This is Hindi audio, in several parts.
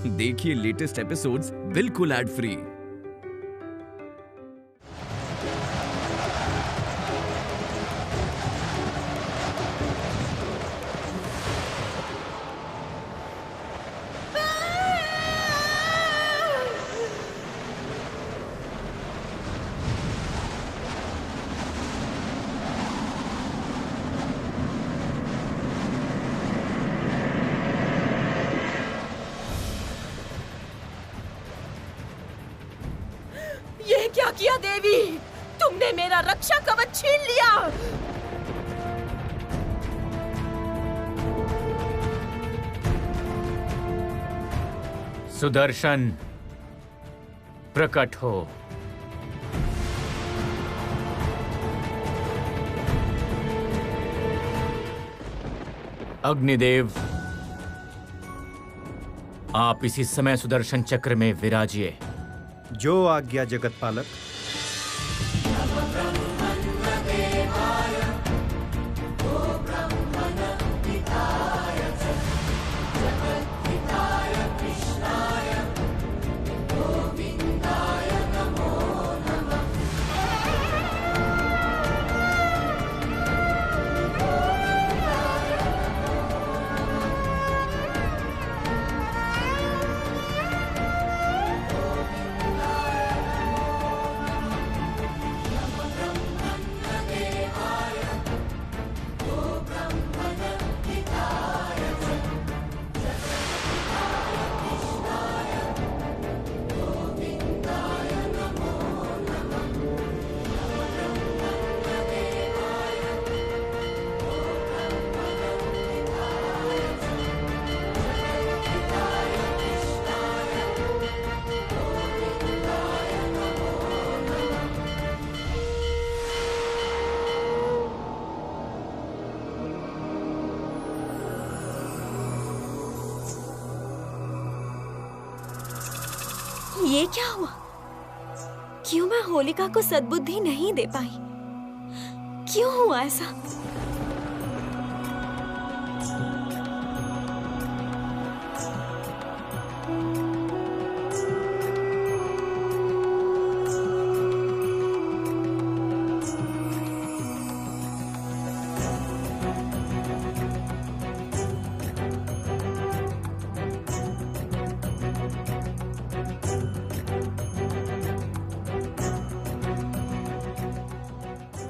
देखिए लेटेस्ट एपिसोड्स बिल्कुल एड फ्री। ये क्या किया देवी? तुमने मेरा रक्षा कवच छीन लिया। सुदर्शन, प्रकट हो। अग्निदेव, आप इसी समय सुदर्शन चक्र में विराजिए। जो आज्ञा जगत पालक। ये क्या हुआ? क्यों मैं होलिका को सद्बुद्धि नहीं दे पाई? क्यों हुआ ऐसा?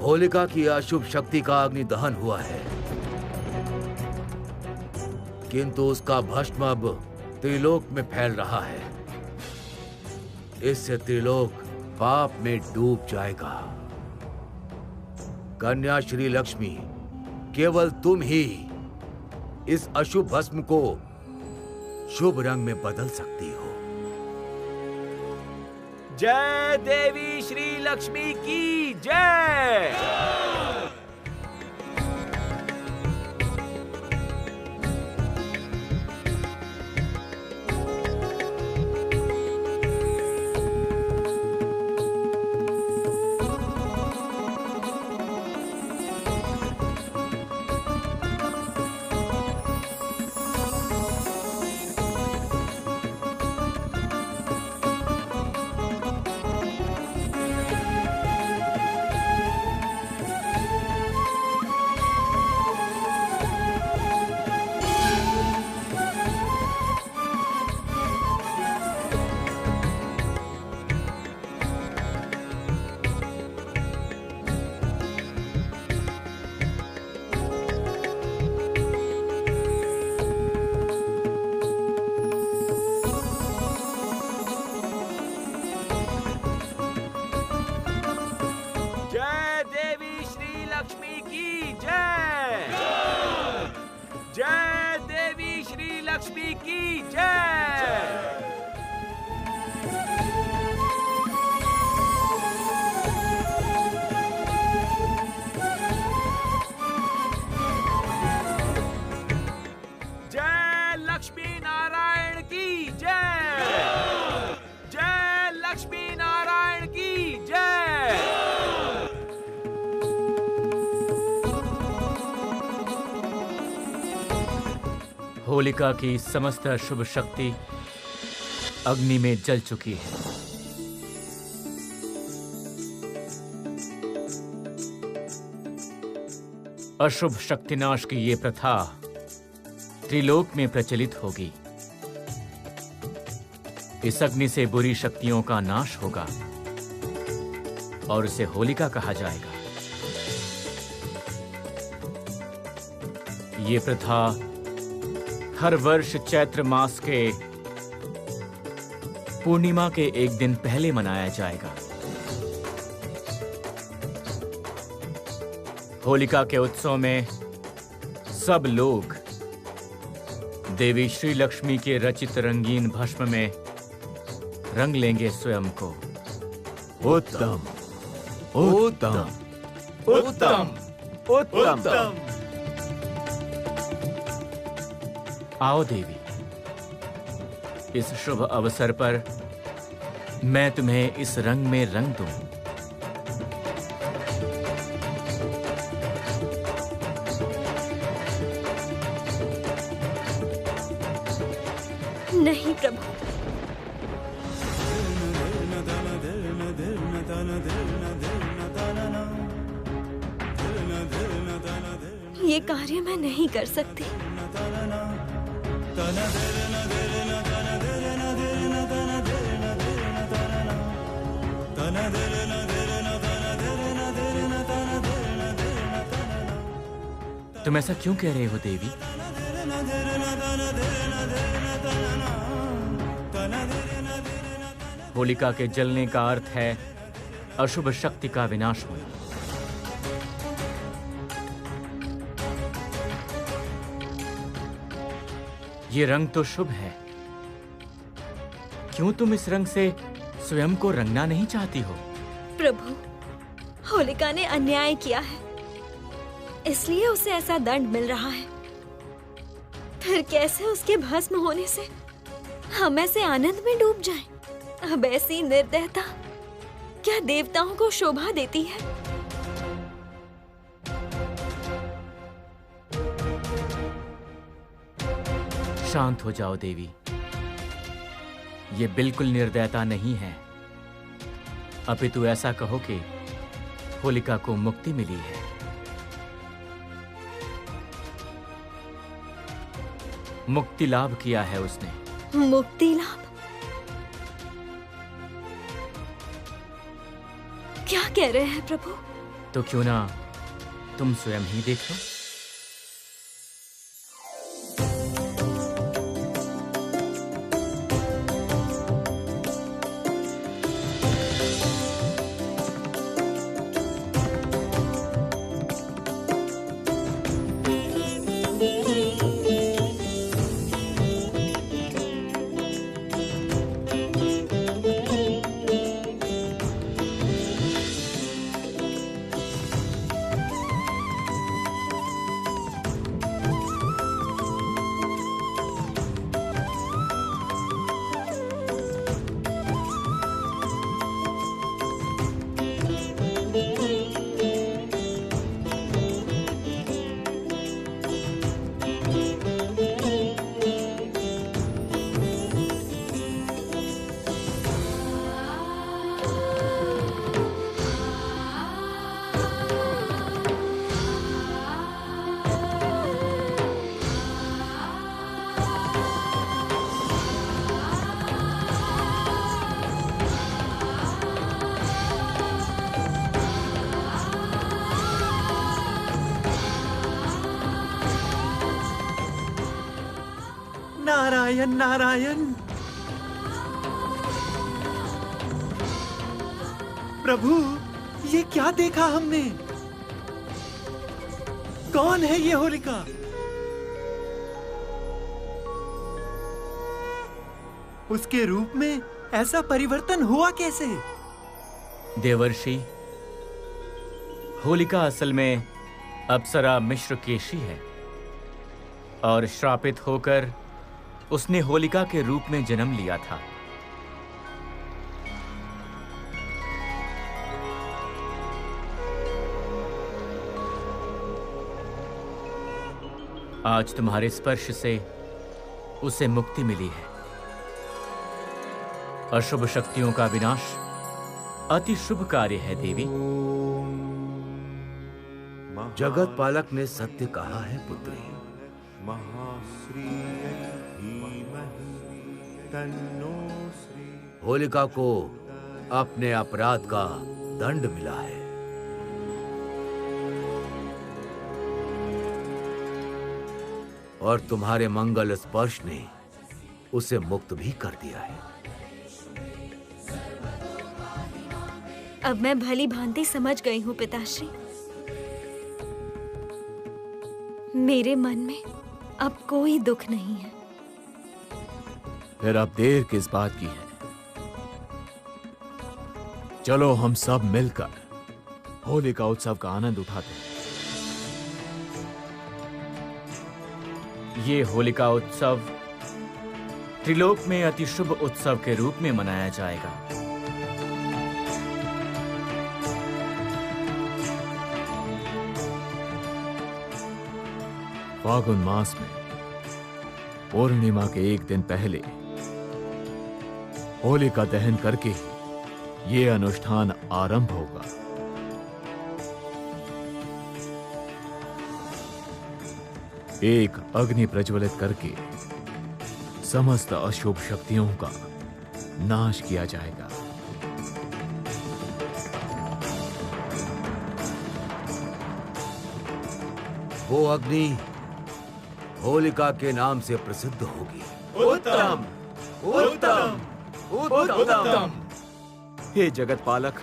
होलिका की अशुभ शक्ति का अग्नि दहन हुआ है, किंतु उसका भस्म अब त्रिलोक में फैल रहा है। इससे त्रिलोक पाप में डूब जाएगा। कन्या श्री लक्ष्मी, केवल तुम ही इस अशुभ भस्म को शुभ रंग में बदल सकती हो। जय देवी श्री लक्ष्मी की जय। जय देवी श्री लक्ष्मी की जय। जय लक्ष्मी नारायण की जय। जय लक्ष्मी नारायण की जय। होलिका की समस्त शुभ शक्ति अग्नि में जल चुकी है। अशुभ शक्तिनाश की ये प्रथा त्रिलोक में प्रचलित होगी। इस अग्नि से बुरी शक्तियों का नाश होगा और इसे होलिका कहा जाएगा। ये प्रथा हर वर्ष चैत्र मास के पूर्णिमा के एक दिन पहले मनाया जाएगा। होलिका के उत्सव में सब लोग देवी श्री लक्ष्मी के रचित रंगीन भस्म में रंग लेंगे स्वयं को। उत्तम, उत्तम, उत्तम, उत्तम। आओ देवी, इस शुभ अवसर पर मैं तुम्हें इस रंग में रंग दूं। नहीं प्रभु, ये कार्य मैं नहीं कर सकती। तुम ऐसा क्यों कह रहे हो देवी? होलिका के जलने का अर्थ है अशुभ शक्ति का विनाश होना। ये रंग तो शुभ है, क्यों तुम इस रंग से स्वयं को रंगना नहीं चाहती हो? प्रभु, होलिका ने अन्याय किया है, इसलिए उसे ऐसा दंड मिल रहा है। फिर कैसे उसके भस्म होने से हम ऐसे आनंद में डूब जाएं? अब ऐसी निर्दयता क्या देवताओं को शोभा देती है? शांत हो जाओ देवी, ये बिल्कुल निर्दयता नहीं है। अपितु ऐसा कहो कि होलिका को मुक्ति मिली है। मुक्ति लाभ किया है उसने। मुक्ति लाभ? क्या कह रहे हैं प्रभु? तो क्यों ना तुम स्वयं ही देख लो। नारायण नारायण। प्रभु, ये क्या देखा हमने? कौन है ये होलिका? उसके रूप में ऐसा परिवर्तन हुआ कैसे? देवर्षि, होलिका असल में अप्सरा मिश्र केशी है और श्रापित होकर उसने होलिका के रूप में जन्म लिया था। आज तुम्हारे स्पर्श से उसे मुक्ति मिली है। अशुभ शक्तियों का विनाश अति शुभ कार्य है देवी। जगत पालक ने सत्य कहा है पुत्री। होलिका को अपने अपराध का दंड मिला है। और तुम्हारे मंगल स्पर्श ने उसे मुक्त भी कर दिया है। अब मैं भली भांति समझ गई हूँ पिताश्री। मेरे मन में अब कोई दुख नहीं है। फिर अब देर किस बात की है? चलो हम सब मिलकर होलिका उत्सव का आनंद उठाते हैं। ये होलिका उत्सव त्रिलोक में अति शुभ उत्सव के रूप में मनाया जाएगा। फागुन मास में पूर्णिमा के एक दिन पहले होलिका दहन करके ये अनुष्ठान आरंभ होगा। एक अग्नि प्रज्वलित करके समस्त अशुभ शक्तियों का नाश किया जाएगा। वो अग्नि होलिका के नाम से प्रसिद्ध होगी। उत्तम, उत्तम, उत्तम। हे जगत पालक,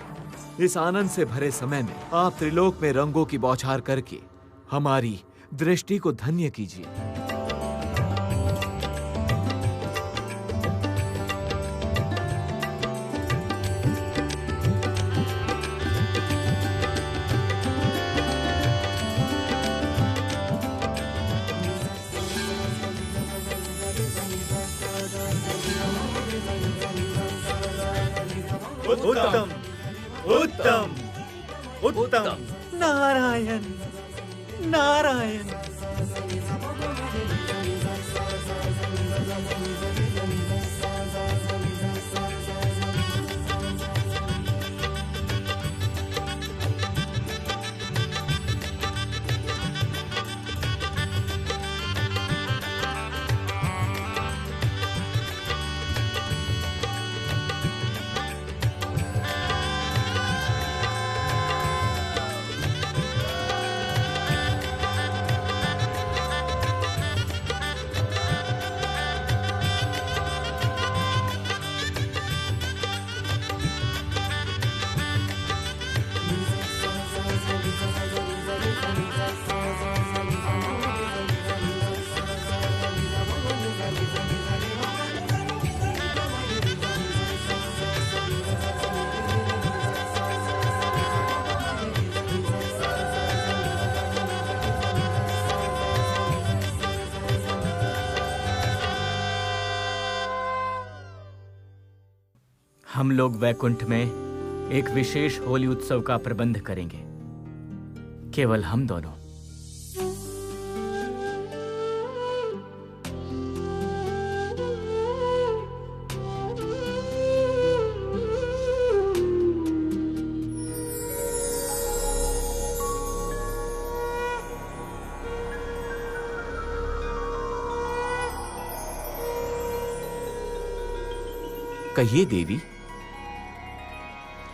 इस आनंद से भरे समय में आप त्रिलोक में रंगों की बौछार करके हमारी दृष्टि को धन्य कीजिए। उत्तम, उत्तम, उत्तम। नारायण, नारायण। हम लोग वैकुंठ में एक विशेष होली उत्सव का प्रबंध करेंगे, केवल हम दोनों। कहिए देवी।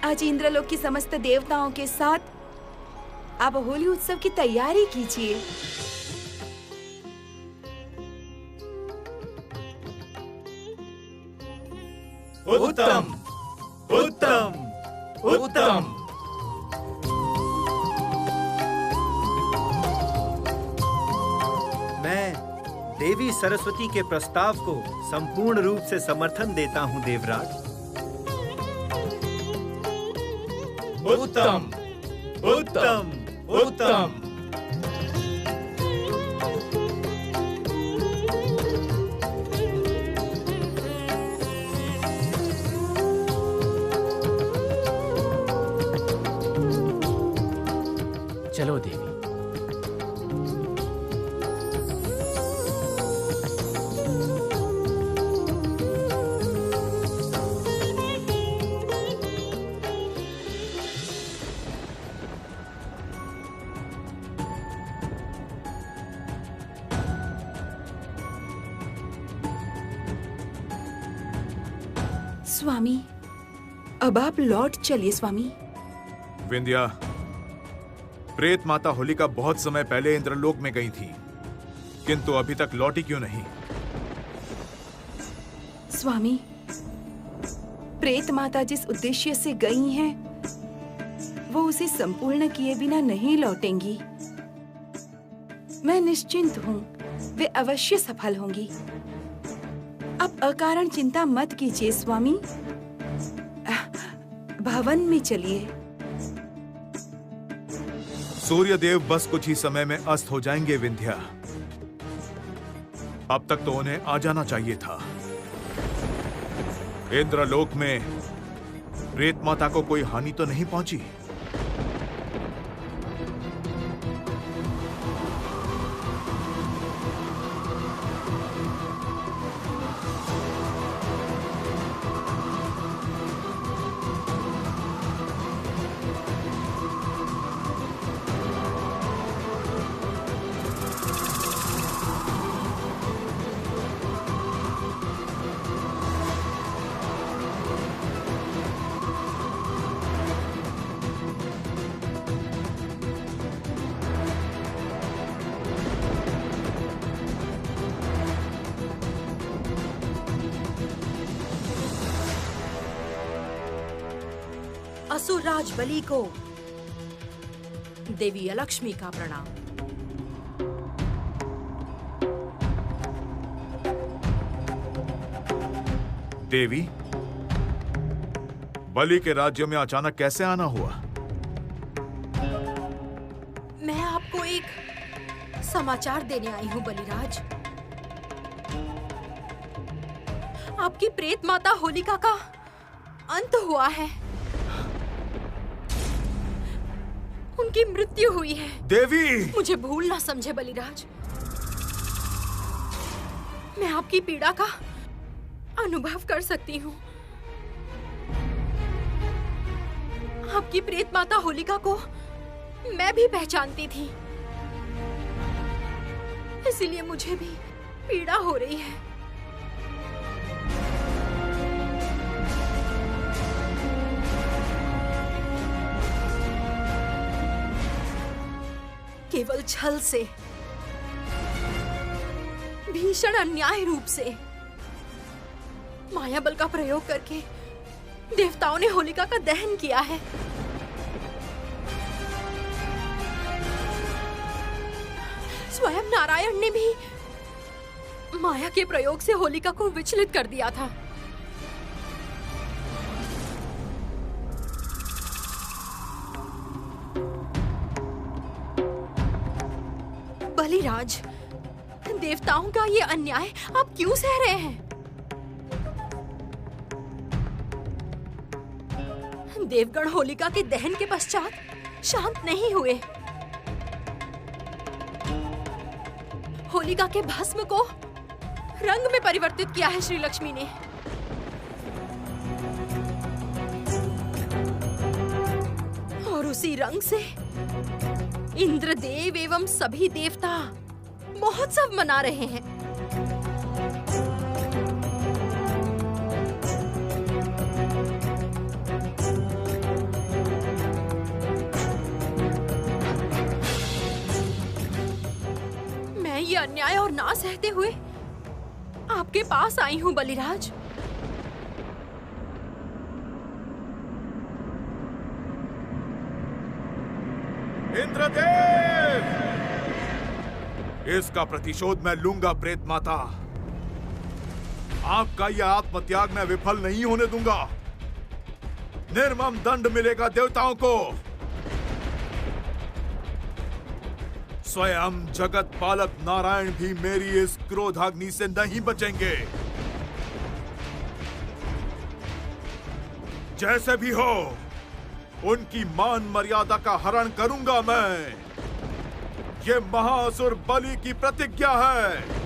आज इंद्रलोक की समस्त देवताओं के साथ आप होली उत्सव की तैयारी कीजिए। उत्तम, उत्तम, उत्तम। मैं देवी सरस्वती के प्रस्ताव को संपूर्ण रूप से समर्थन देता हूं देवराज। उत्तम, उत्तम, उत्तम। चलो देवी। स्वामी, अब आप लौट चलिए स्वामी। विंध्या, प्रेत माता होलिका बहुत समय पहले इंद्रलोक में गई थी, किंतु अभी तक लौटी क्यों नहीं? स्वामी, प्रेत माता जिस उद्देश्य से गई हैं, वो उसे संपूर्ण किए बिना नहीं लौटेंगी। मैं निश्चिंत हूँ, वे अवश्य सफल होंगी। अब अकारण चिंता मत कीजिए स्वामी। भवन में चलिए। सूर्यदेव बस कुछ ही समय में अस्त हो जाएंगे विंध्या। अब तक तो उन्हें आ जाना चाहिए था। इंद्रलोक में प्रेत माता को कोई हानि तो नहीं पहुंची? असुरराज बलि को देवी अलक्ष्मी का प्रणाम। देवी, बलि के राज्य में अचानक कैसे आना हुआ? मैं आपको एक समाचार देने आई हूँ बलिराज। आपकी प्रेत माता होलिका का अंत हुआ है। उनकी मृत्यु हुई है। देवी! मुझे भूल ना समझे बलिराज। मैं आपकी पीड़ा का अनुभव कर सकती हूँ। आपकी प्रेत माता होलिका को मैं भी पहचानती थी, इसीलिए मुझे भी पीड़ा हो रही है। केवल छल से, भीषण अन्याय रूप से, माया बल का प्रयोग करके देवताओं ने होलिका का दहन किया है। स्वयं नारायण ने भी माया के प्रयोग से होलिका को विचलित कर दिया था। बलिराज, देवताओं का ये अन्याय आप क्यों सह रहे हैं? देवगण होलिका के दहन के पश्चात शांत नहीं हुए। होलिका के भस्म को रंग में परिवर्तित किया है श्री लक्ष्मी ने। और उसी रंग से इंद्रदेव एवं सभी देवता महोत्सव मना रहे हैं। मैं ये अन्याय और ना सहते हुए आपके पास आई हूँ बलिराज। इंद्रदेव! इसका प्रतिशोध मैं लूंगा प्रेत माता। आपका यह आत्मत्याग मैं विफल नहीं होने दूंगा। निर्मम दंड मिलेगा देवताओं को। स्वयं जगत पालक नारायण भी मेरी इस क्रोधाग्नि से नहीं बचेंगे। जैसे भी हो, उनकी मान मर्यादा का हरण करूंगा मैं। ये महाअसुर बलि की प्रतिज्ञा है।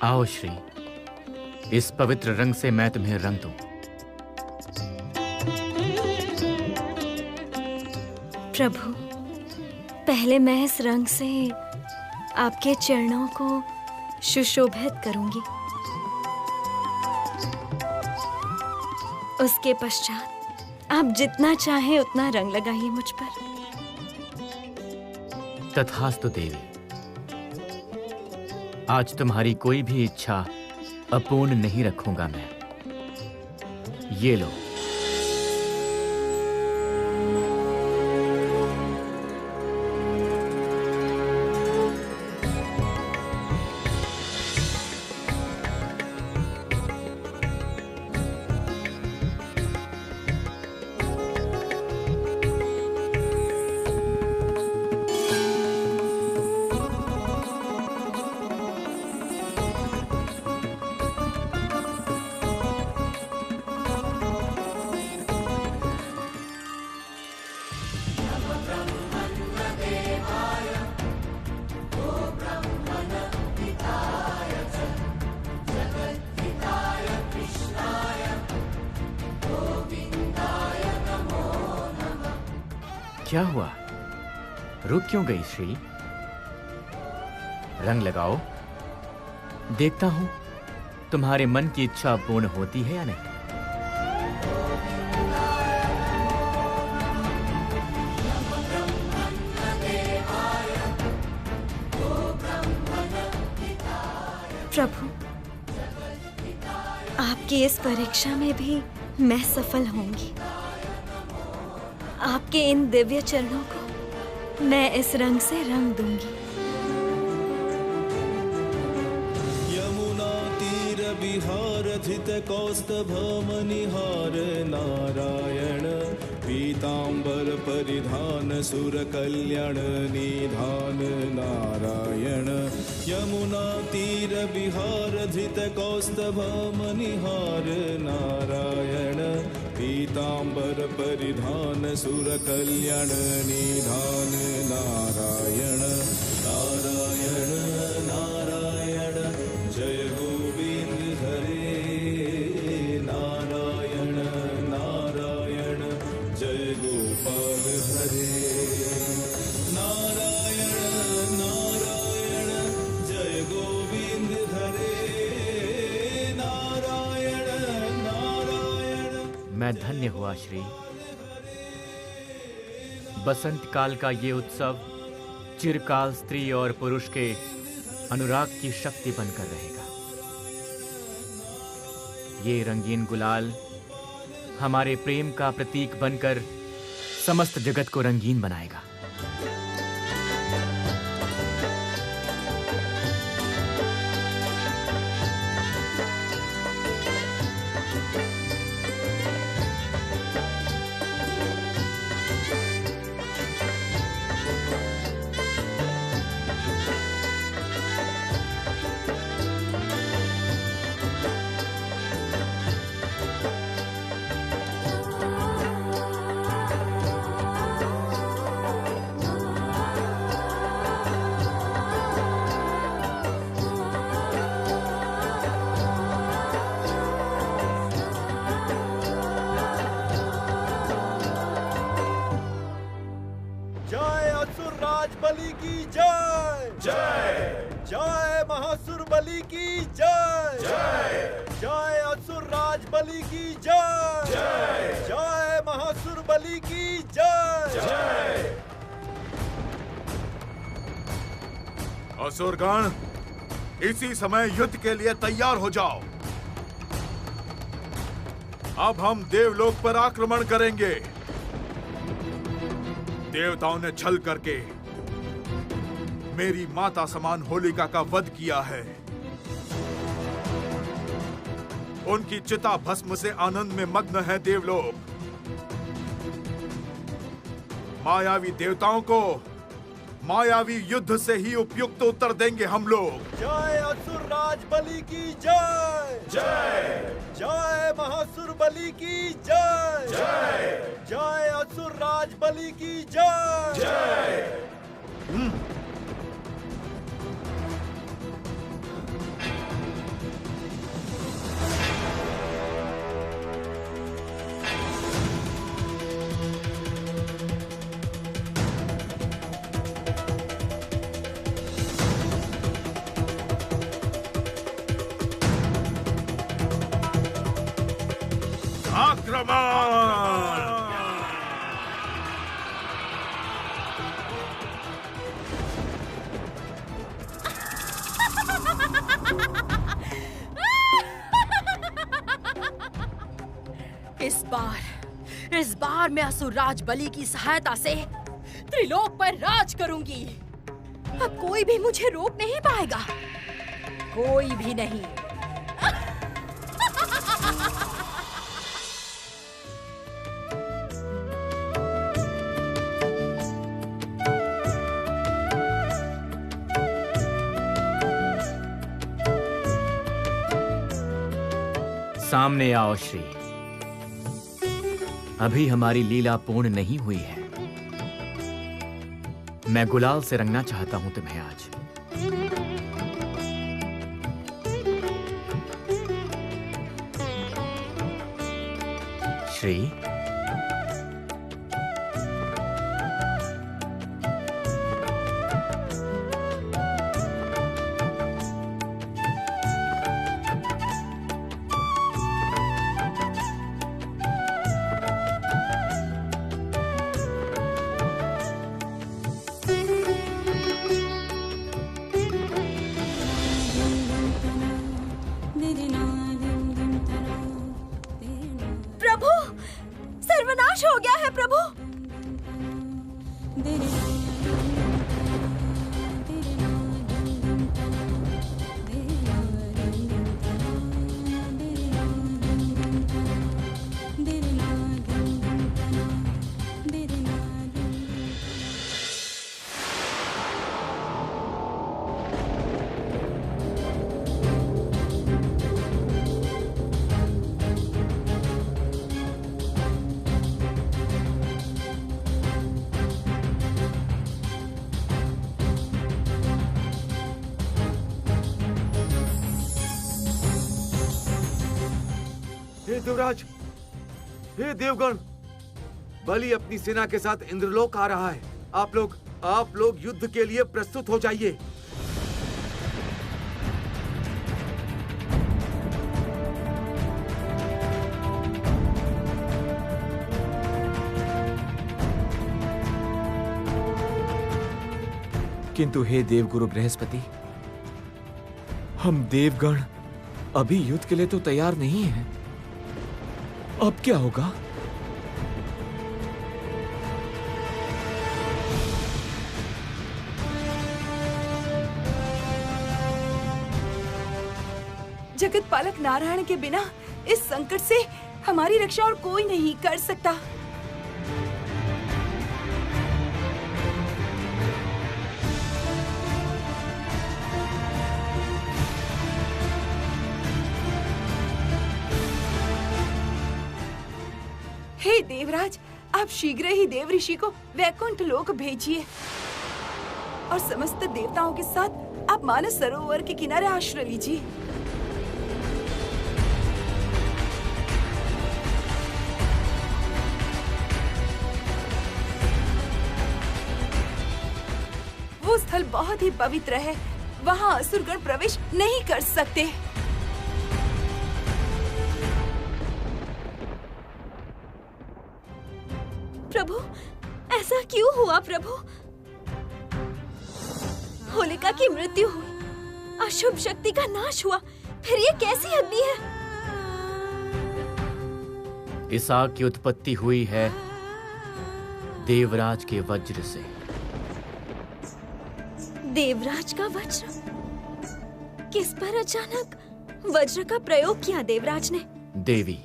आओ श्री, इस पवित्र रंग से मैं तुम्हें रंग दूं। प्रभु, पहले मैं इस रंग से आपके चरणों को सुशोभित करूंगी। उसके पश्चात आप जितना चाहें उतना रंग लगाइए मुझ पर। तथास्तु देवी, आज तुम्हारी कोई भी इच्छा अपूर्ण नहीं रखूंगा मैं। ये लो। क्या हुआ? रुक क्यों गई श्री? रंग लगाओ, देखता हूं तुम्हारे मन की इच्छा पूर्ण होती है या नहीं। प्रभु, आपकी इस परीक्षा में भी मैं सफल होंगी। आपके इन दिव्य चरणों को मैं इस रंग से रंग दूंगी। यमुना तीर विहार धित कौस्तभ मनिहार नारायण पीतांबर परिधान सुर कल्याण निधान नारायण। यमुना तीर विहार धित कौस्तभ मनिहार नारायण पीतांबर परिधान सुर कल्याण निधान नारायण। नारायण नारायण जय गोविंद हरे। नारायण नारायण जय गोपाल हरे। नारायण नारायण जय गोविंद हरे। नारायण नारायण। मैं धन्य हुआ श्री। बसंत काल का ये उत्सव चिरकाल स्त्री और पुरुष के अनुराग की शक्ति बनकर रहेगा। ये रंगीन गुलाल हमारे प्रेम का प्रतीक बनकर समस्त जगत को रंगीन बनाएगा। बलि की जय जय। जय महासुर बलि की जय जय। जय असुर राज बलि की जय जय। जय महासुर बलि की जय जय। असुरगण, इसी समय युद्ध के लिए तैयार हो जाओ। अब हम देवलोक पर आक्रमण करेंगे। देवताओं ने छल करके मेरी माता समान होलिका का वध किया है। उनकी चिता भस्म से आनंद में मग्न है देवलोक। मायावी देवताओं को मायावी युद्ध से ही उपयुक्त उत्तर देंगे हम लोग। जय असुर राज बलि की जय जय। जय महासुर बलि की जय जय। जय असुर राज बलि की जय जय। आक्रमण। इस बार मैं असुरराज बलि की सहायता से त्रिलोक पर राज करूंगी। अब कोई भी मुझे रोक नहीं पाएगा, कोई भी नहीं। सामने आओ श्री। अभी हमारी लीला पूर्ण नहीं हुई है। मैं गुलाल से रंगना चाहता हूं तुम्हें आज। श्री, सर्वनाश हो गया है प्रभु। हे देवराज, हे देवगण, बलि अपनी सेना के साथ इंद्रलोक आ रहा है। आप लोग युद्ध के लिए प्रस्तुत हो जाइए। किंतु हे देवगुरु बृहस्पति, हम देवगण अभी युद्ध के लिए तो तैयार नहीं हैं। अब क्या होगा? जगत पालक नारायण के बिना इस संकट से हमारी रक्षा और कोई नहीं कर सकता। हे देवराज, आप शीघ्र ही देव ऋषि को वैकुंठ लोक भेजिए और समस्त देवताओं के साथ आप मानस सरोवर के किनारे आश्रय लीजिए। वो स्थल बहुत ही पवित्र है, वहाँ असुरगण प्रवेश नहीं कर सकते। प्रभु, ऐसा क्यों हुआ प्रभु? होलिका की मृत्यु हुई, अशुभ शक्ति का नाश हुआ, फिर ये कैसी अग्नि है? इस आग की उत्पत्ति हुई है देवराज के वज्र से। देवराज का वज्र? किस पर अचानक वज्र का प्रयोग किया देवराज ने? देवी,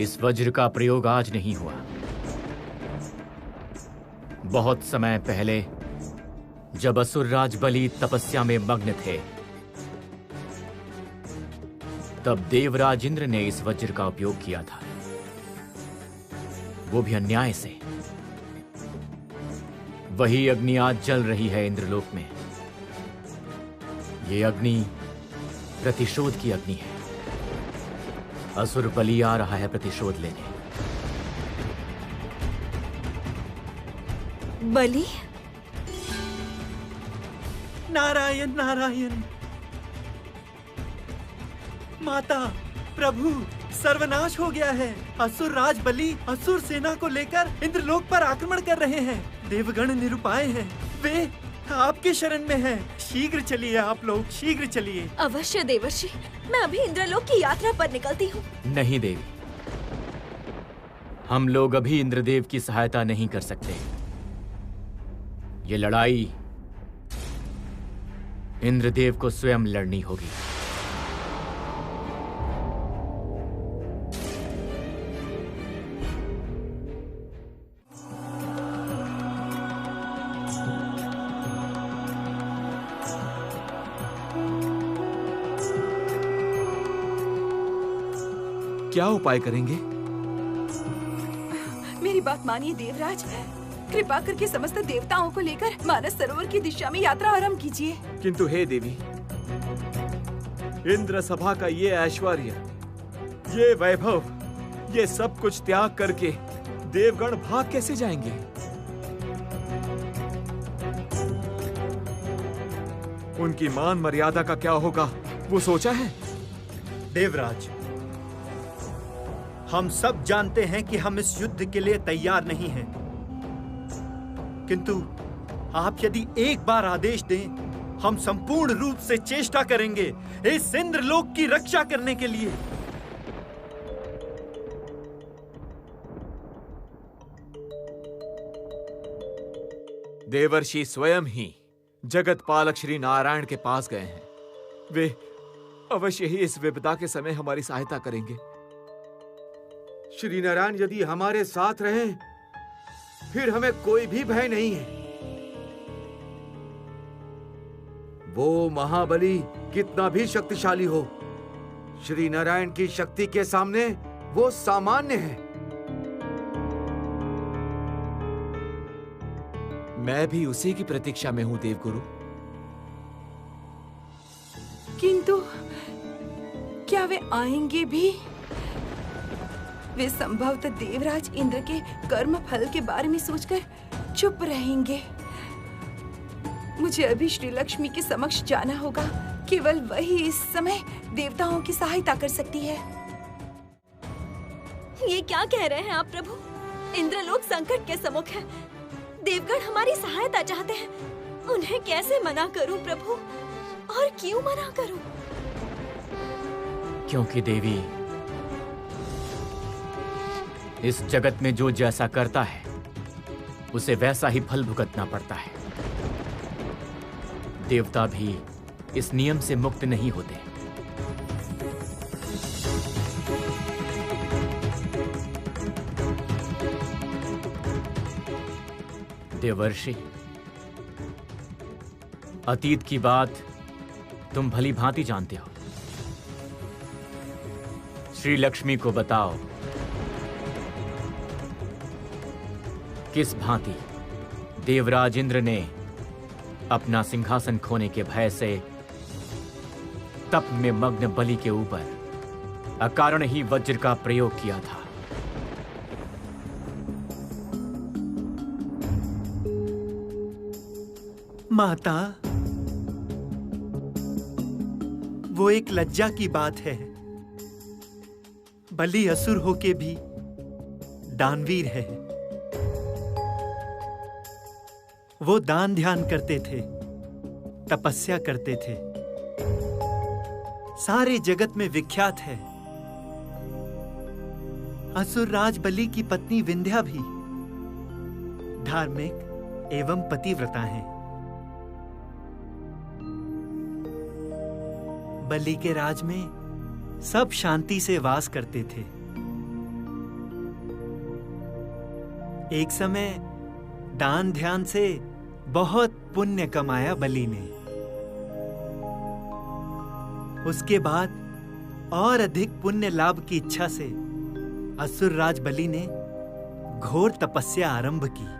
इस वज्र का प्रयोग आज नहीं हुआ। बहुत समय पहले जब असुरराज बलि तपस्या में मग्न थे, तब देवराज इंद्र ने इस वज्र का उपयोग किया था, वो भी अन्याय से। वही अग्नि आज जल रही है इंद्रलोक में। ये अग्नि प्रतिशोध की अग्नि है। असुर बलि आ रहा है प्रतिशोध लेने। बलि? नारायण नारायण। माता, प्रभु, सर्वनाश हो गया है। असुर राज बलि असुर सेना को लेकर इंद्रलोक पर आक्रमण कर रहे हैं। देवगण निरुपाय हैं। वे आपके शरण में हैं। शीघ्र चलिए आप लोग, शीघ्र चलिए। अवश्य देवर्षि, मैं अभी इंद्रलोक की यात्रा पर निकलती हूँ। नहीं देवी, हम लोग अभी इंद्रदेव की सहायता नहीं कर सकते। ये लड़ाई इंद्रदेव को स्वयं लड़नी होगी। क्या उपाय करेंगे? मेरी बात मानिए देवराज, कृपा करके समस्त देवताओं को लेकर मानस सरोवर की दिशा में यात्रा आरंभ कीजिए। किंतु हे देवी, इंद्र सभा का ये ऐश्वर्य, ये वैभव, ये सब कुछ त्याग करके देवगण भाग कैसे जाएंगे? उनकी मान मर्यादा का क्या होगा, वो सोचा है? देवराज, हम सब जानते हैं कि हम इस युद्ध के लिए तैयार नहीं हैं। किंतु आप यदि एक बार आदेश दें, हम संपूर्ण रूप से चेष्टा करेंगे इस इंद्रलोक की रक्षा करने के लिए। देवर्षि स्वयं ही जगत पालक श्री नारायण के पास गए हैं। वे अवश्य ही इस विपदा के समय हमारी सहायता करेंगे। श्री नारायण यदि हमारे साथ रहें, फिर हमें कोई भी भय नहीं है। वो महाबली कितना भी शक्तिशाली हो, श्री नारायण की शक्ति के सामने वो सामान्य है। मैं भी उसी की प्रतीक्षा में हूं देवगुरु। किंतु क्या वे आएंगे भी? वे संभवतः देवराज इंद्र के कर्म फल के बारे में सोचकर चुप रहेंगे। मुझे अभी श्री लक्ष्मी के समक्ष जाना होगा। केवल वही इस समय देवताओं की सहायता कर सकती है। ये क्या कह रहे हैं आप प्रभु? इंद्रलोक संकट के सम्मुख है। देवगण हमारी सहायता चाहते हैं। उन्हें कैसे मना करूं प्रभु? और क्यों मना करूं? क्योंकि देवी, इस जगत में जो जैसा करता है उसे वैसा ही फल भुगतना पड़ता है। देवता भी इस नियम से मुक्त नहीं होते। देवर्षि, अतीत की बात तुम भली भांति जानते हो। श्री लक्ष्मी को बताओ किस भांति देवराज इंद्र ने अपना सिंहासन खोने के भय से तप में मग्न बलि के ऊपर अकारण ही वज्र का प्रयोग किया था। माता, वो एक लज्जा की बात है। बलि असुर होके भी दानवीर है। वो दान ध्यान करते थे, तपस्या करते थे, सारे जगत में विख्यात है। असुर राज बलि की पत्नी विंध्या भी धार्मिक एवं पतिव्रता है। बलि के राज में सब शांति से वास करते थे। एक समय दान ध्यान से बहुत पुण्य कमाया बलि ने। उसके बाद और अधिक पुण्य लाभ की इच्छा से असुर राज बलि ने घोर तपस्या आरंभ की।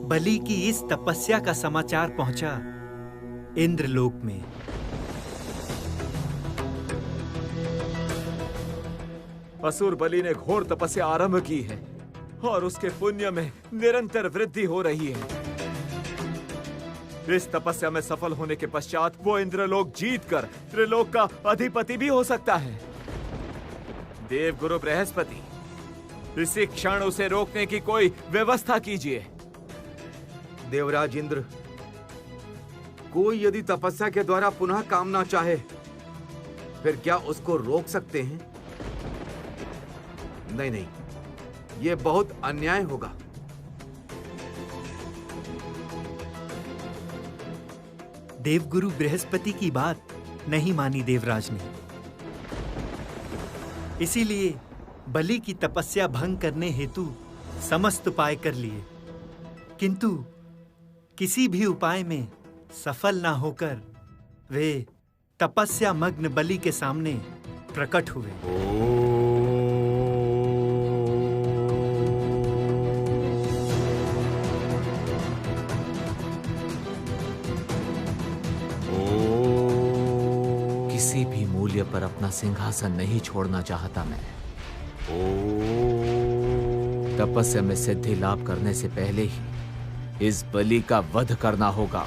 बलि की इस तपस्या का समाचार पहुंचा इंद्रलोक में। असुर बलि ने घोर तपस्या आरंभ की है। और उसके पुण्य में निरंतर वृद्धि हो रही है। इस तपस्या में सफल होने के पश्चात वो इंद्रलोक जीतकर त्रिलोक का अधिपति भी हो सकता है। देवगुरु बृहस्पति, इसी क्षण उसे रोकने की कोई व्यवस्था कीजिए। देवराज इंद्र, कोई यदि तपस्या के द्वारा पुनः कामना चाहे, फिर क्या उसको रोक सकते हैं? नहीं नहीं, यह बहुत अन्याय होगा। देवगुरु बृहस्पति की बात नहीं मानी देवराज ने, इसीलिए बलि की तपस्या भंग करने हेतु समस्त उपाय कर लिए, किंतु किसी भी उपाय में सफल ना होकर वे तपस्या मग्न बलि के सामने प्रकट हुए। किसी भी मूल्य पर अपना सिंहासन नहीं छोड़ना चाहता मैं। तपस्या में सिद्धि लाभ करने से पहले ही इस बलि का वध करना होगा।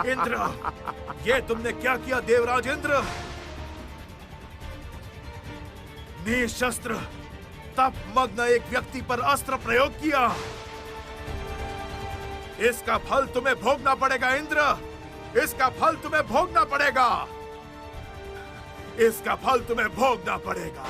इंद्र, ये तुमने क्या किया देवराज इंद्र? निशस्त्र तप मग्न एक व्यक्ति पर अस्त्र प्रयोग किया। इसका फल तुम्हें भोगना पड़ेगा इंद्र, इसका फल तुम्हें भोगना पड़ेगा, इसका फल तुम्हें भोगना पड़ेगा।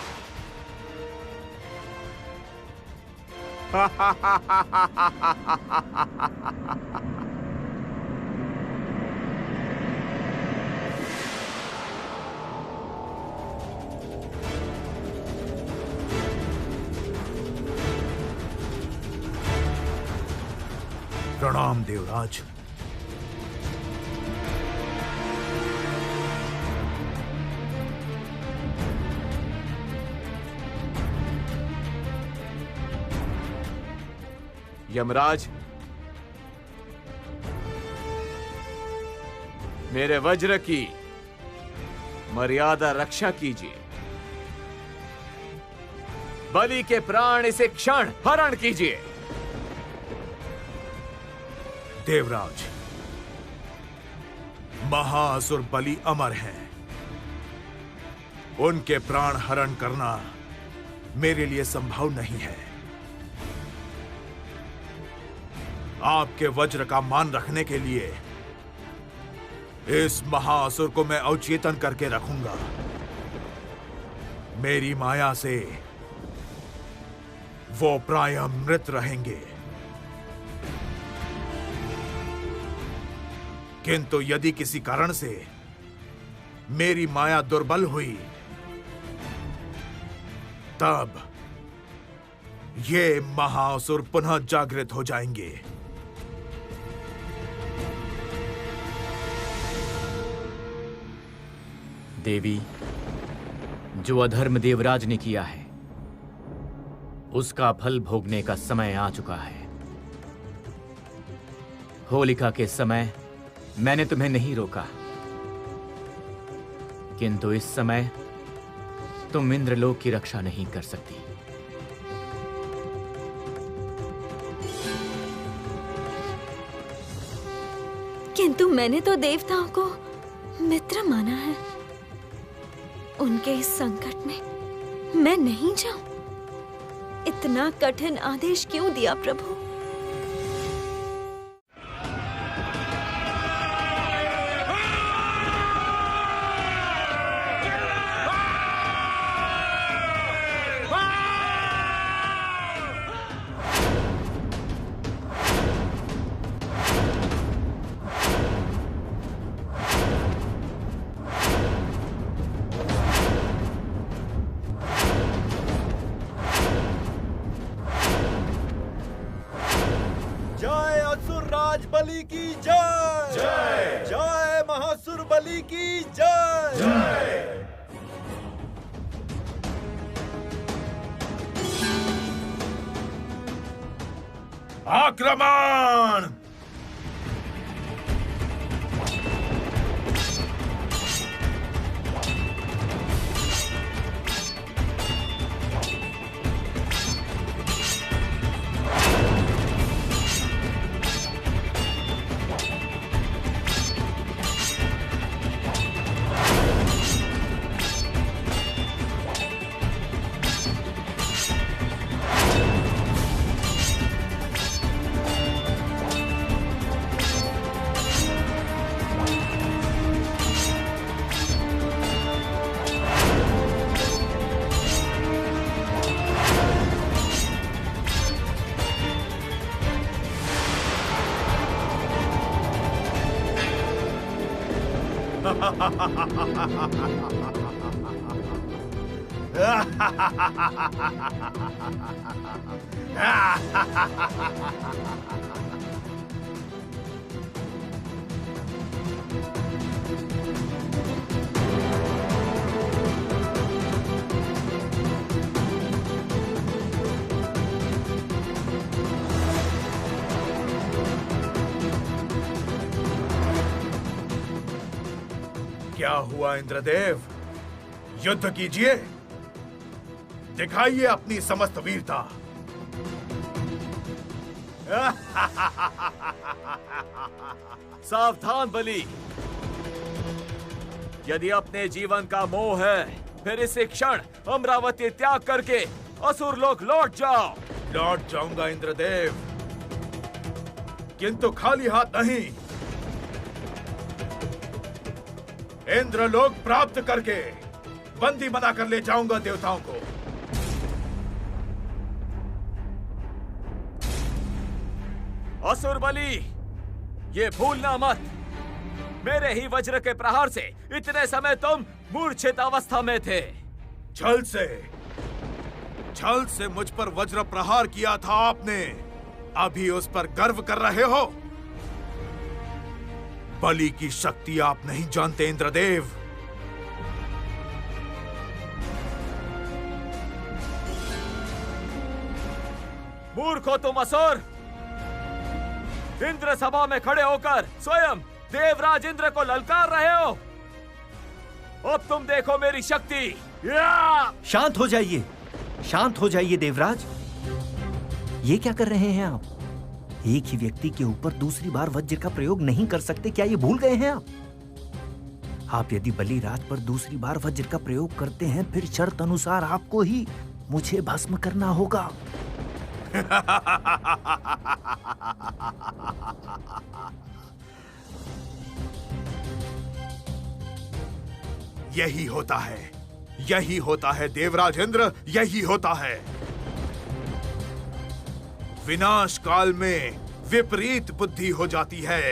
प्रणाम देवराज। यमराज, मेरे वज्र की मर्यादा रक्षा कीजिए। बलि के प्राण इसे क्षण हरण कीजिए। देवराज, महाअसुर बलि अमर हैं। उनके प्राण हरण करना मेरे लिए संभव नहीं है। आपके वज्र का मान रखने के लिए इस महाअसुर को मैं अवचेतन करके रखूंगा। मेरी माया से वो प्रायः मृत रहेंगे, किंतु यदि किसी कारण से मेरी माया दुर्बल हुई, तब ये महाअसुर पुनः जागृत हो जाएंगे। देवी, जो अधर्म देवराज ने किया है उसका फल भोगने का समय आ चुका है। होलिका के समय मैंने तुम्हें नहीं रोका, किंतु इस समय तुम इंद्रलोक की रक्षा नहीं कर सकती। किंतु मैंने तो देवताओं को मित्र माना है। उनके इस संकट में मैं नहीं जाऊं। इतना कठिन आदेश क्यों दिया प्रभु? असुर राज बलि की जय। जय जय महासुर बलि की जय। जय आक्रमण। क्या हुआ इंद्रदेव? युद्ध कीजिए, दिखाइए अपनी समस्त वीरता। सावधान बलि, यदि अपने जीवन का मोह है फिर इसी क्षण अमरावती त्याग करके असुर लोक लौट जाओ। लौट जाऊंगा इंद्रदेव, किंतु खाली हाथ नहीं। इंद्रलोक प्राप्त करके बंदी बनाकर ले जाऊंगा देवताओं को। असुर बलि, ये भूलना मत, मेरे ही वज्र के प्रहार से इतने समय तुम मूर्छित अवस्था में थे। छल से मुझ पर वज्र प्रहार किया था आपने, अभी उस पर गर्व कर रहे हो? बलि की शक्ति आप नहीं जानते इंद्रदेव। मूर्ख हो तुम असुर, इंद्र सभा में खड़े होकर स्वयं देवराज इंद्र को ललकार रहे हो। अब तुम देखो मेरी शक्ति। शांत हो जाइए, शांत हो जाइए देवराज। ये क्या कर रहे हैं आप? एक ही व्यक्ति के ऊपर दूसरी बार वज्र का प्रयोग नहीं कर सकते, क्या ये भूल गए हैं आप? आप यदि बलिराज पर दूसरी बार वज्र का प्रयोग करते हैं फिर शर्त अनुसार आपको ही मुझे भस्म करना होगा। यही होता है देवराज इंद्र, यही होता है। विनाश काल में विपरीत बुद्धि हो जाती है।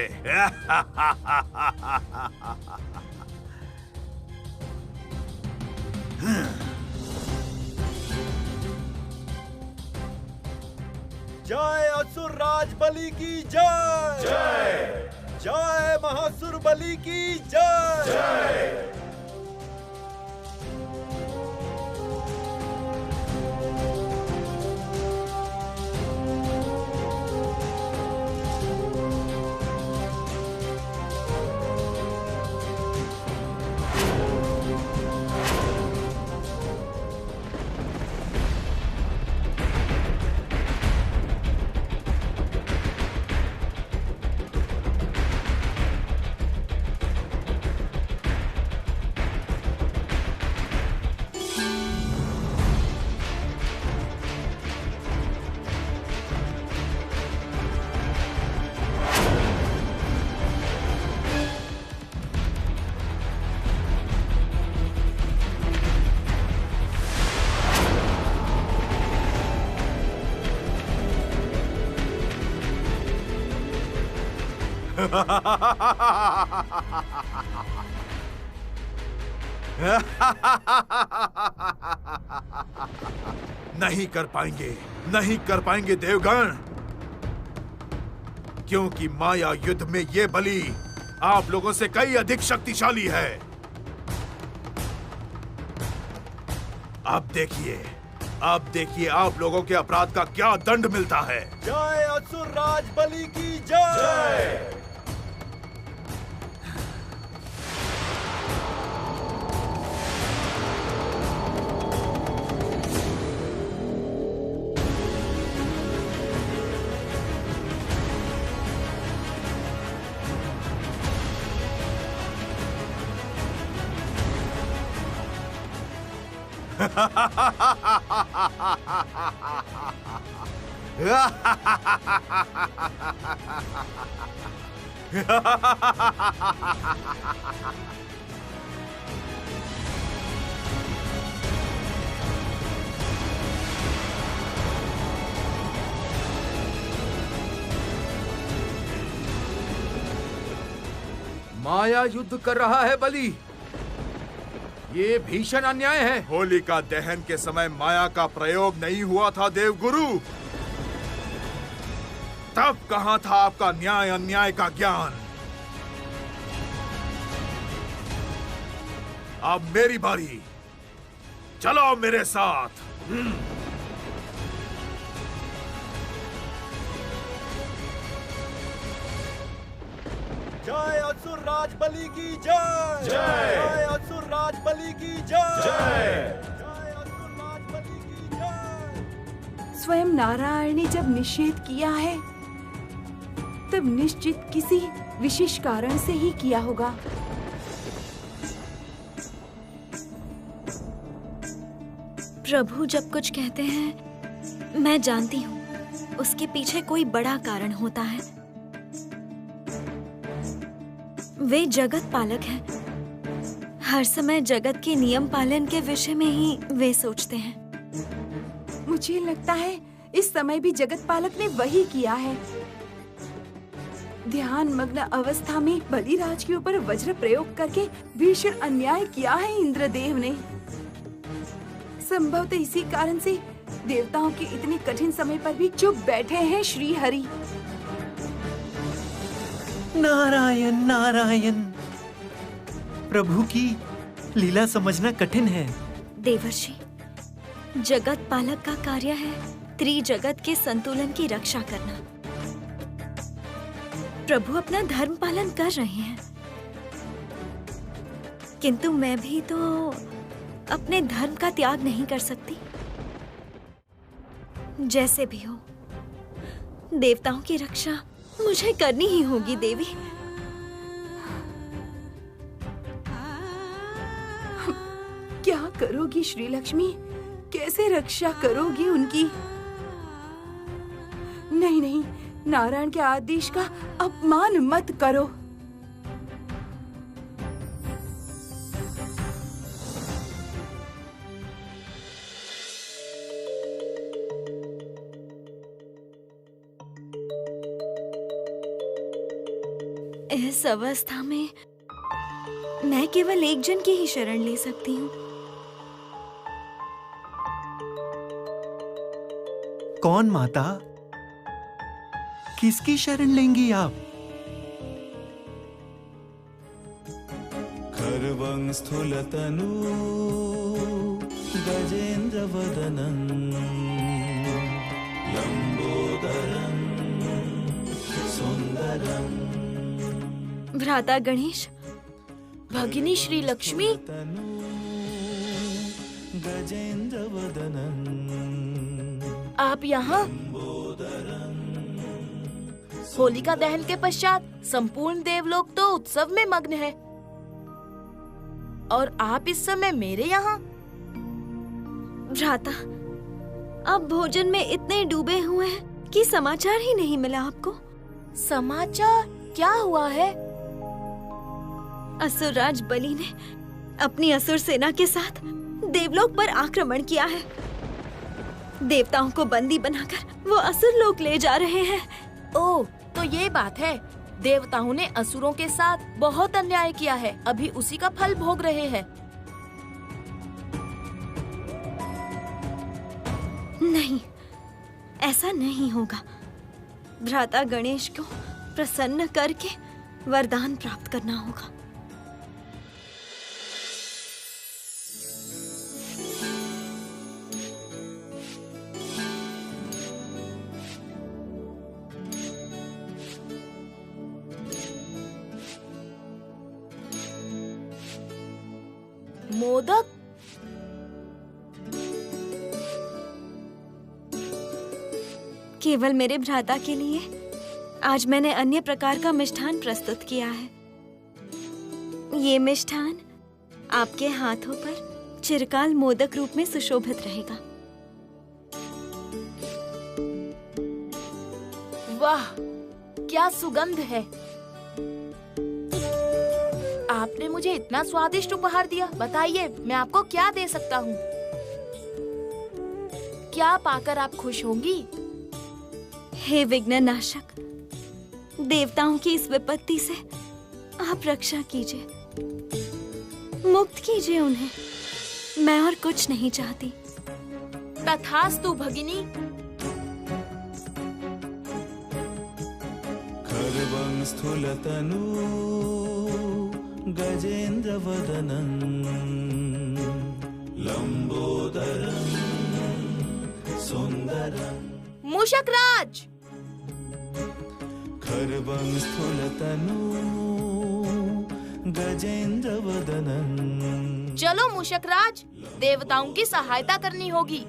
जय असुर राज बलि की जय। जय जय महासुर बलि की जय। जय नहीं कर पाएंगे देवगण। क्योंकि माया युद्ध में ये बलि आप लोगों से कई अधिक शक्तिशाली है। अब देखिए आप लोगों के अपराध का क्या दंड मिलता है। जय असुर राज बलि की जय। माया युद्ध कर रहा है बलि। ये भीषण अन्याय है। होलिका दहन के समय माया का प्रयोग नहीं हुआ था देवगुरु। तब कहां था आपका न्याय अन्याय का ज्ञान। अब मेरी बारी, चलो मेरे साथ। जय असुर राज बलि की जय। जय असुर राज बलि की जय। जय असुर राज बलि की जय। स्वयं नारायण ने जब निषेध किया है तब निश्चित किसी विशेष कारण से ही किया होगा। प्रभु जब कुछ कहते हैं मैं जानती हूँ, उसके पीछे कोई बड़ा कारण होता है। वे जगत पालक हैं। हर समय जगत के नियम पालन के विषय में ही वे सोचते हैं। मुझे लगता है इस समय भी जगत पालक ने वही किया है। ध्यान मग्न अवस्था में बलिराज के ऊपर वज्र प्रयोग करके भीषण अन्याय किया है इंद्रदेव ने। संभवतः इसी कारण से देवताओं के इतने कठिन समय पर भी चुप बैठे हैं श्री हरि। नारायण नारायण। प्रभु की लीला समझना कठिन है। देवर्षि, जगत पालक का कार्य है त्रिजगत के संतुलन की रक्षा करना। प्रभु अपना धर्म पालन कर रहे हैं, किंतु मैं भी तो अपने धर्म का त्याग नहीं कर सकती। जैसे भी हो, देवताओं की रक्षा मुझे करनी ही होगी देवी। क्या करोगी श्री लक्ष्मी? कैसे रक्षा करोगी उनकी? नहीं नहीं, नारायण के आदेश का अपमान मत करो। इस अवस्था में मैं केवल एक जन की ही शरण ले सकती हूँ। कौन माता? किसकी शरण लेंगी आप? खर्वं स्थूलतनु गजेन्द्र वदनं लंबोदरं सुंदरं। भ्राता गणेश, भगिनी श्री लक्ष्मी, गजेन्द्र वदनं। आप यहाँ? होलिका दहन के पश्चात संपूर्ण देवलोक तो उत्सव में मग्न है और आप इस समय मेरे यहाँ? भ्राता, आप भोजन में इतने डूबे हुए हैं कि समाचार ही नहीं मिला आपको। समाचार? क्या हुआ है? असुरराज बलि ने अपनी असुर सेना के साथ देवलोक पर आक्रमण किया है। देवताओं को बंदी बनाकर वो असुर लोक ले जा रहे हैं। ओह, तो ये बात है। देवताओं ने असुरों के साथ बहुत अन्याय किया है, अभी उसी का फल भोग रहे हैं। नहीं, ऐसा नहीं होगा। भ्राता गणेश को प्रसन्न करके वरदान प्राप्त करना होगा। मोदक? केवल मेरे भ्राता के लिए आज मैंने अन्य प्रकार का मिष्ठान प्रस्तुत किया है। ये मिष्ठान आपके हाथों पर चिरकाल मोदक रूप में सुशोभित रहेगा। वाह, क्या सुगंध है! आपने मुझे इतना स्वादिष्ट उपहार दिया। बताइए, मैं आपको क्या दे सकता हूँ? क्या पाकर आप खुश होंगी? हे विघ्न नाशक, देवताओं की इस विपत्ति से आप रक्षा कीजिए, मुक्त कीजिए उन्हें। मैं और कुछ नहीं चाहती। तथास्तु भगिनी। खर्वं स्थूलतनु गजेन्द्र वदनं लंबोदरं सुंदरं। मूषकराज! खर्वं स्थूलतनु गजेन्द्र वदनं। चलो मूषकराज, देवताओं की सहायता करनी होगी।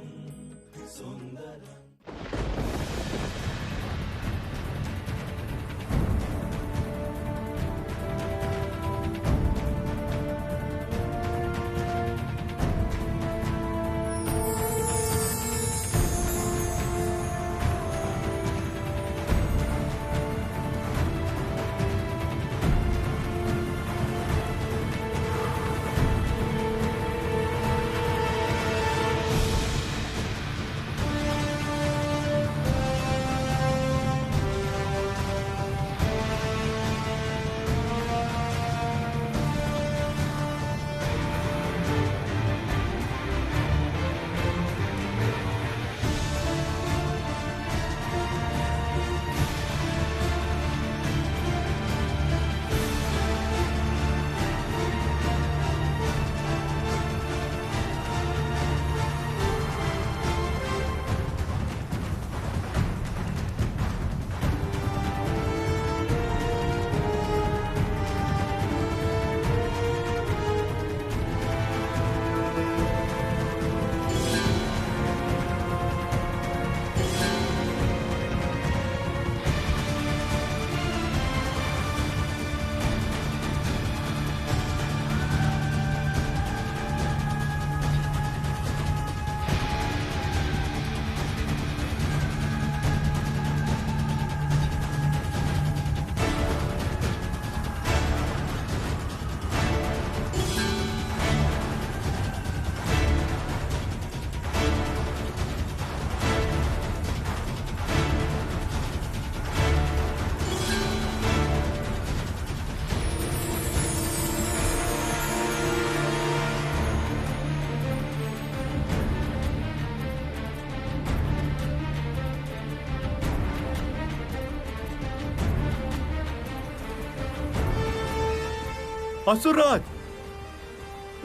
असुरराज,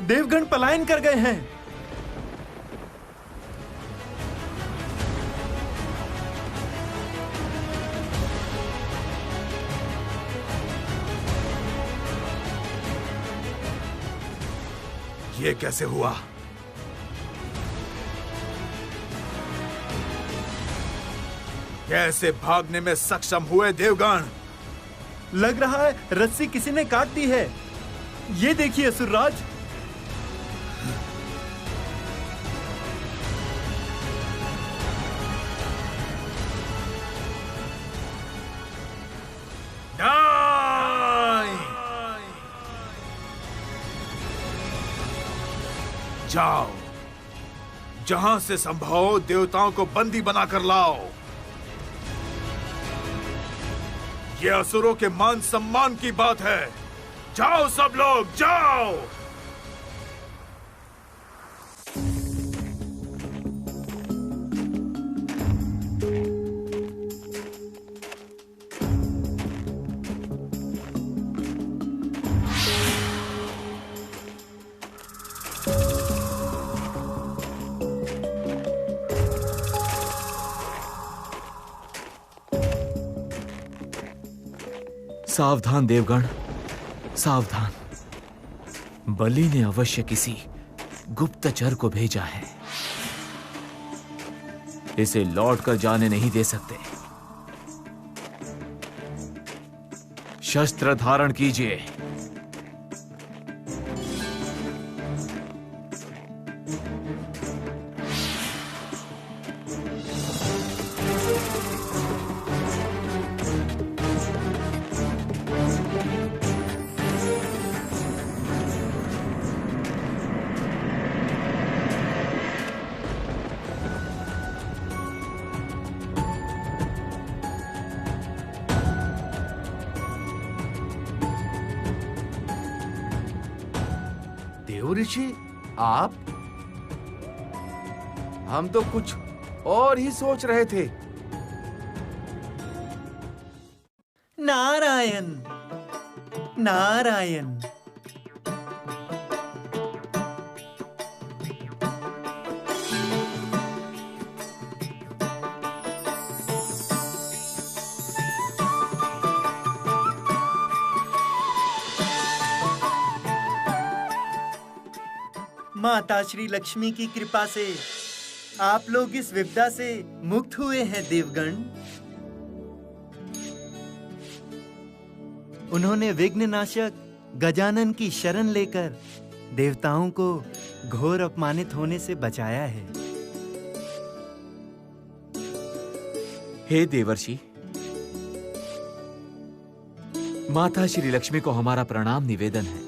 देवगण पलायन कर गए हैं। ये कैसे हुआ? कैसे भागने में सक्षम हुए देवगण? लग रहा है रस्सी किसी ने काट दी है। ये देखिए असुरराज। जाओ, जहां से संभव देवताओं को बंदी बनाकर लाओ। ये असुरों के मान सम्मान की बात है। जाओ सब लोग, जाओ। सावधान देवगण, सावधान। बलि ने अवश्य किसी गुप्तचर को भेजा है। इसे लौटकर जाने नहीं दे सकते। शस्त्र धारण कीजिए। ऋषि, आप? हम तो कुछ और ही सोच रहे थे। नारायण नारायण। माता श्री लक्ष्मी की कृपा से आप लोग इस विपदा से मुक्त हुए हैं देवगण। उन्होंने विघ्ननाशक गजानन की शरण लेकर देवताओं को घोर अपमानित होने से बचाया है। हे देवर्षि, माता श्री लक्ष्मी को हमारा प्रणाम निवेदन है।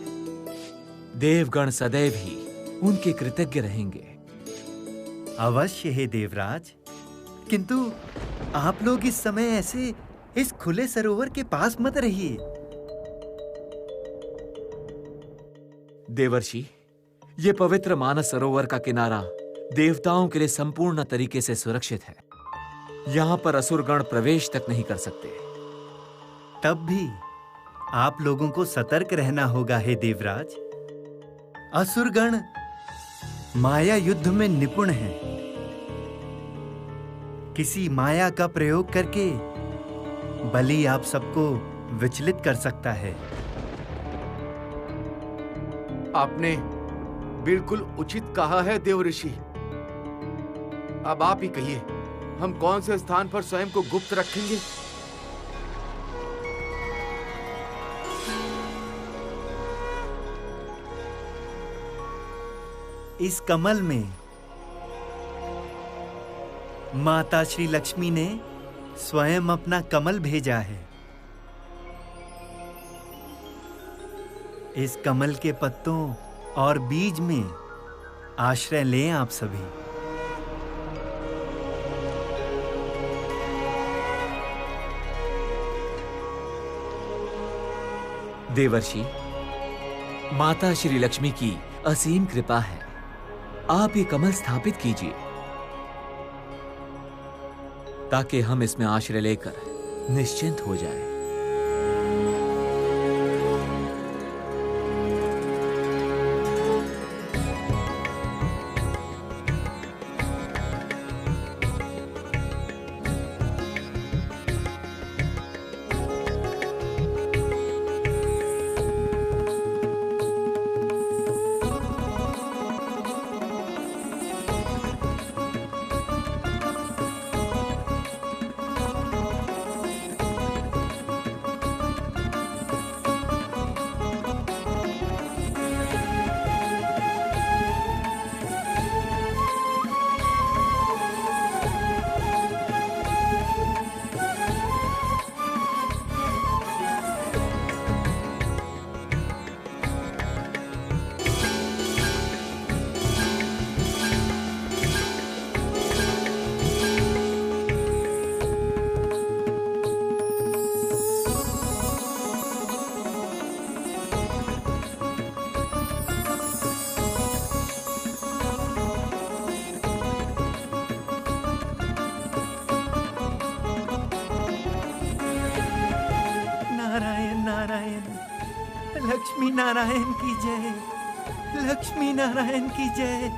देवगण सदैव ही उनके कृतज्ञ रहेंगे। अवश्य है देवराज, किंतु आप लोग इस समय ऐसे इस खुले सरोवर के पास मत रहिए। देवर्षि, ये पवित्र मानस सरोवर का किनारा देवताओं के लिए संपूर्ण तरीके से सुरक्षित है। यहाँ पर असुरगण प्रवेश तक नहीं कर सकते। तब भी आप लोगों को सतर्क रहना होगा हे देवराज। असुरगण माया युद्ध में निपुण हैं। किसी माया का प्रयोग करके बलि आप सबको विचलित कर सकता है। आपने बिल्कुल उचित कहा है देवऋषि। अब आप ही कहिए, हम कौन से स्थान पर स्वयं को गुप्त रखेंगे? इस कमल में माता श्री लक्ष्मी ने स्वयं अपना कमल भेजा है। इस कमल के पत्तों और बीज में आश्रय लें आप सभी। देवर्षि, माता श्री लक्ष्मी की असीम कृपा है। आप ये कमल स्थापित कीजिए ताकि हम इसमें आश्रय लेकर निश्चिंत हो जाएं। लक्ष्मी नारायण की जय, लक्ष्मी नारायण की जय।